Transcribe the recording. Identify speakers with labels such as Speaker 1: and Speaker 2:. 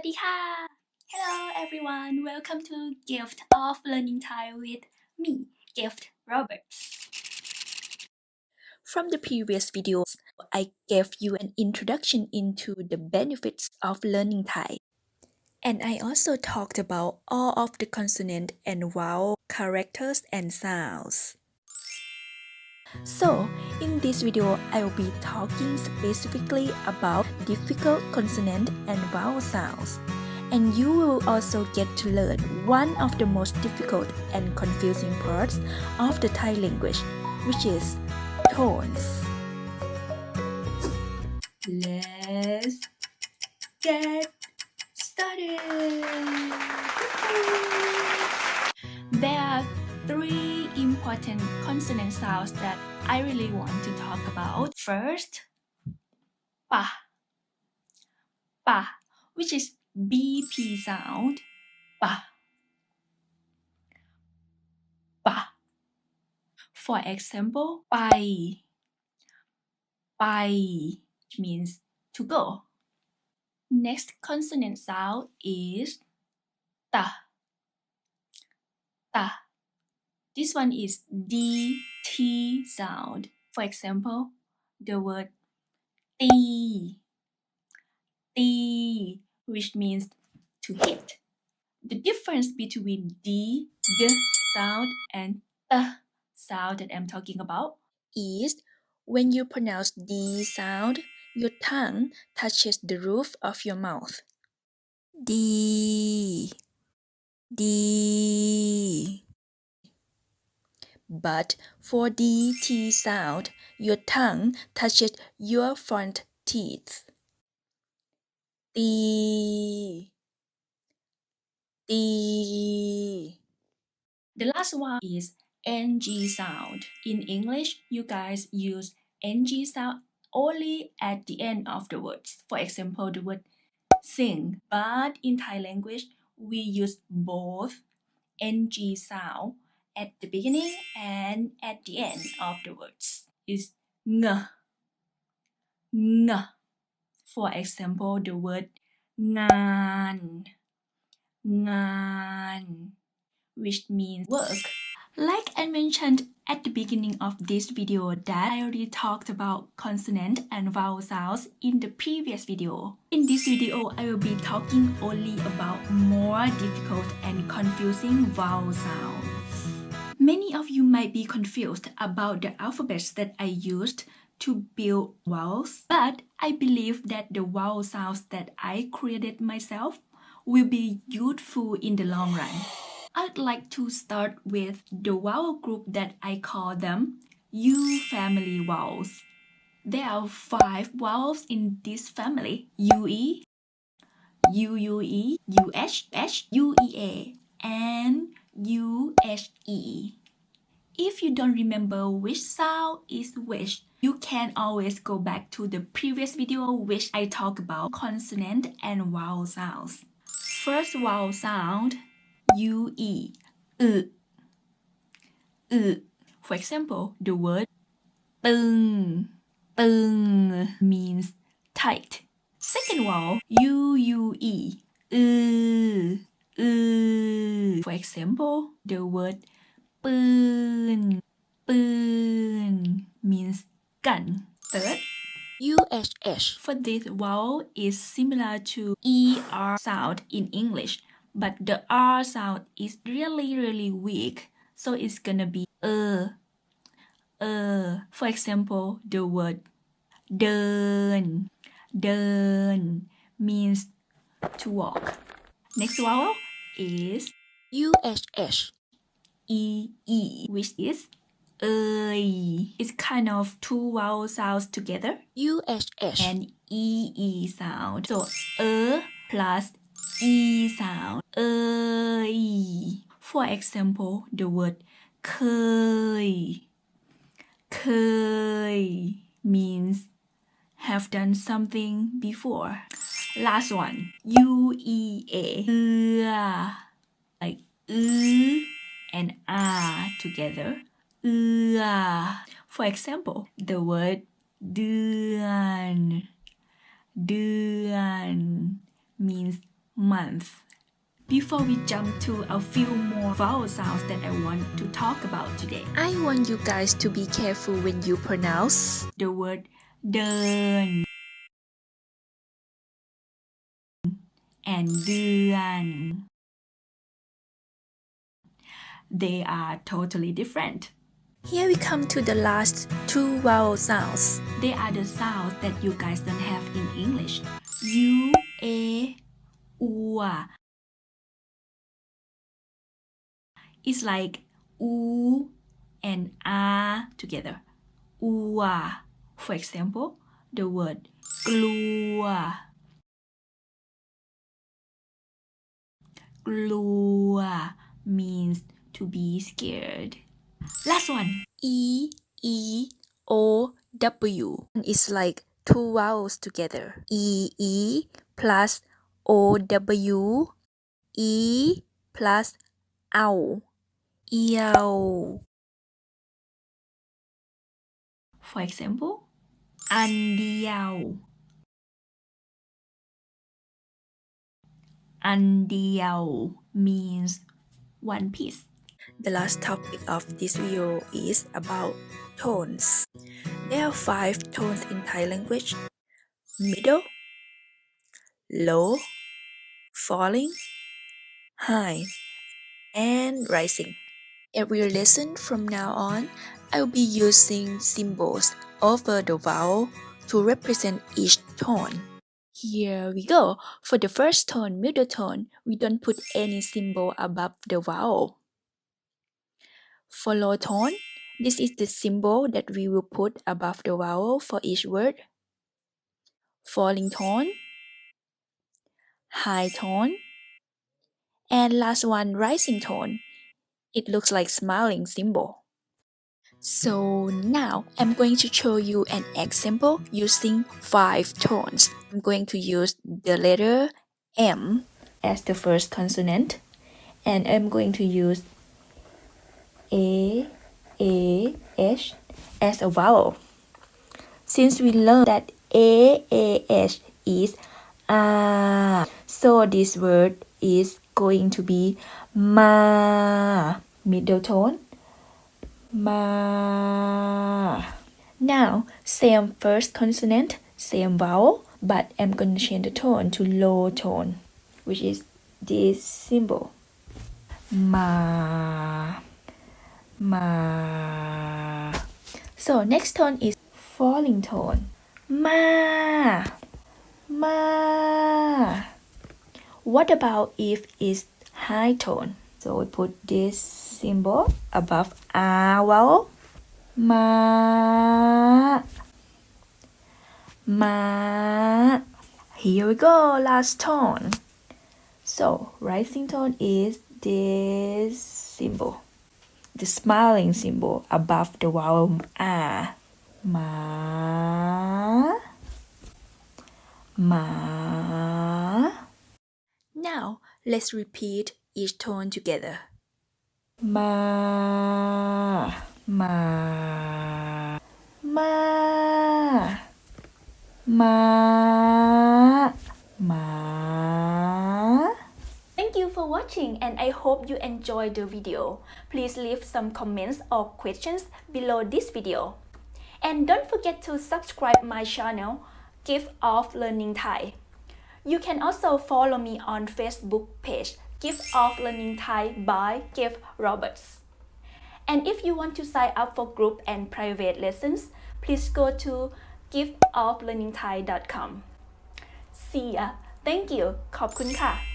Speaker 1: ดีค่ะ Hello everyone, welcome to Gift of Learning Thai with me, Gift Roberts. From the previous videos, I gave you an introduction into the benefits of learning Thai. And I also talked about all of the consonant and vowel characters and sounds. So, in this video, I will be talking specifically about difficult consonant and vowel sounds. And you will also get to learn one of the most difficult and confusing parts of the Thai language, which is tones. Let's get started! There are three important consonant sounds that I really want to talk about. First, pa, pa, which is BP sound. Pa, pa. For example, pai, pai, which means to go. Next consonant sound is ta, ta. This one is DT sound. For example, the word ti, ti, which means to hit. The difference between d sound and sound that I'm talking about is when you pronounce d sound, your tongue touches the roof of your mouth. D, D. But for DT sound, your tongue touches your front teeth. D, D. The last one is NG sound. In English, you guys use NG sound only at the end of the words. For example, the word sing. But in Thai language, we use both NG sound at the beginning and at the end of the words. Is ng, ng. For example, the word ngan, ngan, which means work. Like I mentioned at the beginning of this video that I already talked about consonant and vowel sounds in the previous video. In this video, I will be talking only about more difficult and confusing vowel sounds. Many of you might be confused about the alphabets that I used to build vowels, but I believe that the vowel sounds that I created myself will be useful in the long run. I'd like to start with the vowel group that I call them U family vowels. There are 5 vowels in this family: UE, UUE, UH, UEA, and UHE. If you don't remember which sound is which, you can always go back to the previous video which I talk about consonant and vowel sounds. First vowel sound, UE, For example, the word ตึง means tight. Second vowel, UUE, For example, the word ปืน means gun. Third, UHH. For this vowel is similar to ER sound in English, but the R sound is really weak, so it's gonna be For example, the word เดิน means to walk. Next vowel is UHH, which is It's kind of 2 vowel sounds together, UHH and sound. So plus sound, For example, the word เคย means have done something before. Last one, UEA, like and together. For example, the word เดือน means month. Before we jump to a few more vowel sounds that I want to talk about today,
Speaker 2: I want you guys to be careful when you pronounce
Speaker 1: the word เดิน and เดือน They are totally different.
Speaker 2: Here we come to the last two vowel sounds.
Speaker 1: They are the sounds that you guys don't have in English. U, A, U. It's like U and A together. Ua. For example, the word กลัว กลัว means to be scared. Last one.
Speaker 2: E, E, O, W. It's like two vowels together. E, E plus O, W. E plus ow. Eow.
Speaker 1: For example, อันเดียว อันเดียว means one piece.
Speaker 2: The last topic of this video is about tones. There are 5 tones in Thai language: middle, low, falling, high, and rising. Every lesson from now on, I'll be using symbols over the vowel to represent each tone. Here we go. For the first tone, middle tone, we don't put any symbol above the vowel. For low tone, this is the symbol that we will put above the vowel for each word. Falling tone, high tone, and last one, rising tone. It looks like smiling symbol. So now I'm going to show you an example using 5 tones. I'm going to use the letter M as the first consonant, and I'm going to use A, H as a vowel. Since we learned that H is A, so this word is going to be ma, middle tone, ma. Now, same first consonant, same vowel, but I'm going to change the tone to low tone, which is this symbol. Ma, ma. So next tone is falling tone. Ma, ma. What about if it's high tone? So we put this symbol above A vowel. Ma, ma. Here we go, last tone. So rising tone is this symbol, the smiling symbol above the vowel A. Ma, ma. Now let's repeat each tone together. Ma, ma, ma, ma, ma.
Speaker 1: Thank you for watching, and I hope you enjoyed the video. Please leave some comments or questions below this video. And don't forget to subscribe my channel, Gift of Learning Thai. You can also follow me on Facebook page, Gift of Learning Thai by Gift Roberts. And if you want to sign up for group and private lessons, please go to giftoflearningthai.com. See ya. Thank you. ขอบคุณค่ะ